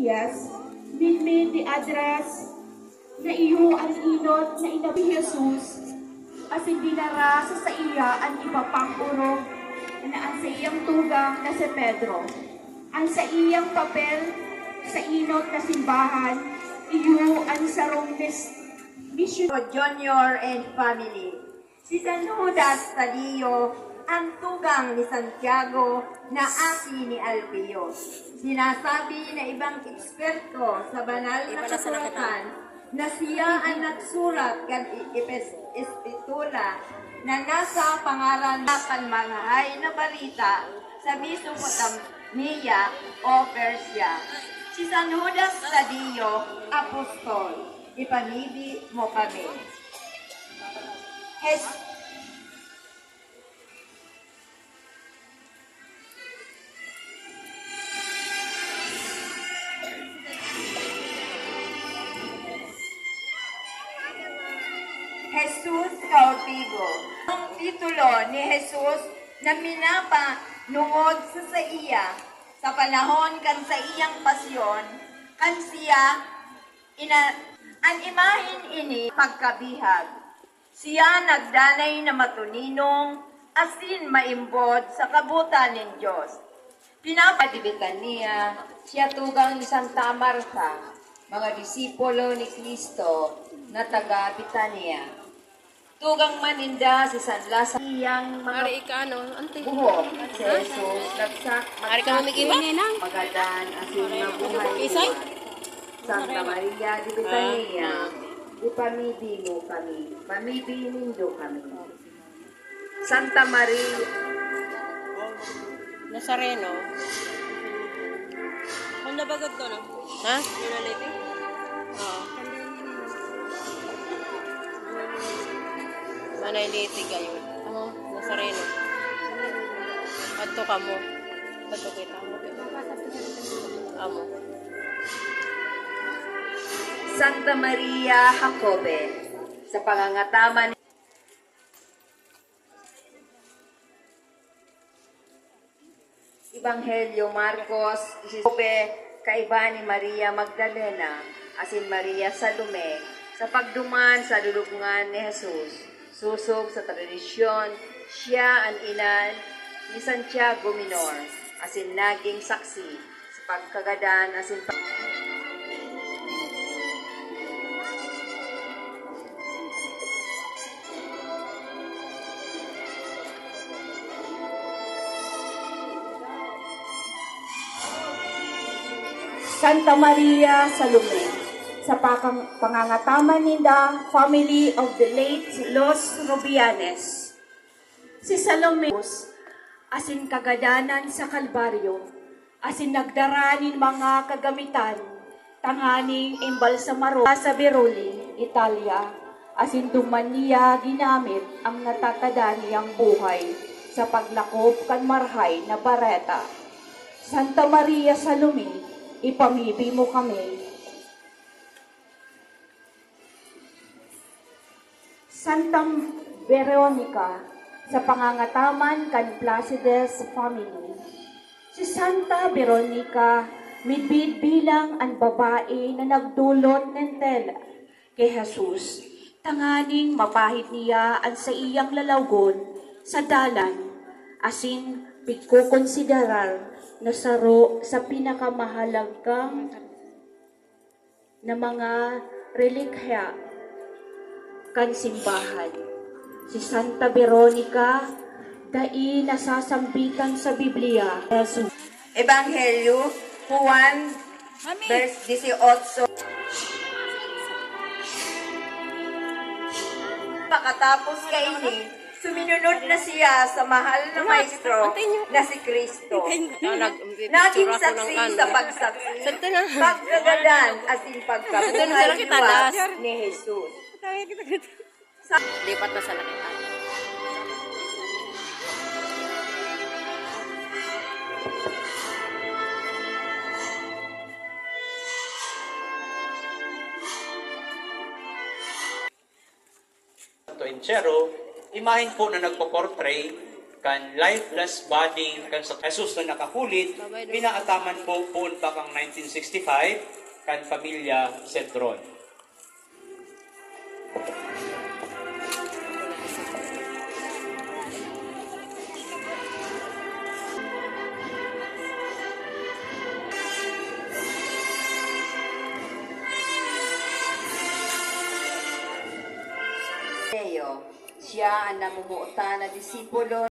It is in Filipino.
Mesiyas, minmin di adres na iyo ang inot na inabi Jesus, as dinara sa iya ang iba pang urong na ang sa iyang tugang na si Pedro. Ang sa iyang papel sa inot na simbahan, iyo ang sarong mission. Junior and family. Si San Judas Tadeo, ang tugang ni Santiago na aki ni Alpeo. Sinasabi na ibang eksperto sa banal na kasulatan na siya ang nagsurat kan Espitula na nasa pangaran na panmanghay na balita sa Mesopotamia o Persia. Si San Judas Tadeo, apostol, ipamili mo kami. Jesus Cautivo. Ang titulo ni Jesus na minapanood sa iya sa panahon kan sa iyang pasyon, kan siya ang imahin ini pagkabihag. Siya nagdanay na matuninong asin maimbod sa kabutan ng Diyos. Pinapadibitan niya, siya tugang ni Santa Marta, mga disipulo ni Kristo na taga Bitania. Tugang maninda si San Lazaro, iyang mga buhok si Jesus, nagsak, magadan, asin mabuhay. Santa Maria di Betania, ipamidi mo kami, pamidi nindo kami. Santa Maria Nazareno. Ano bagod ko, no? Ha? Unality? Oo. Manality kayo. Nazareno. Adto ka mo. Adto kita mo. Amo. Santa Maria Jacobe, sa pangangataman Ebanghelyo Marcos, Jacobe, kaiba ni Maria Magdalena, asin Maria Salome, sa pagduman sa dulubngan ni Jesus. Susog sa tradisyon, siya ang ina ni Santiago Minor, asin naging saksi sa pagkagadan, asin Santa Maria Salome, sa pangangataman ninda, family of the late Los Rubianes. Si Salome, asin kagadanan sa Kalbaryo, asin nagdaranin mga kagamitan, tanganing imbalsamaro sa Veroli, Italia, asin duman niya ginamit ang natatanda niyang buhay sa paglakop kan marhay na bareta. Santa Maria Salome, ipamibi mo kami. Santa Veronica, sa pangangataman kan Placides family. Si Santa Veronica, midbid bilang ang babae na nagdulot ng tela kay Jesus. Tanganing mapahid niya ang sa iyang lalawgon sa dalan, asin pagkukonsiderar na saro sa pinakamahalagang na mga relikya kan simbahan. Si Santa Veronica, dai nasasambitan sa Biblia. Jesus. Ebanghelyo Juan, verse 18. Pakatapos kaini, suminunod na siya sa mahal na maestro na si Kristo. Naging saksi sa pagsaksi, pagkagadan at pagkabuhay luwas ni Jesus. Lipat na sa lakitan. Enchero, imahin po na nagpo-portray kan lifeless body kan sa Jesus na nakakulit, pinaataman po poon pa kang 1965 kan pamilya Cedron. Siya ang namumuota na disipulo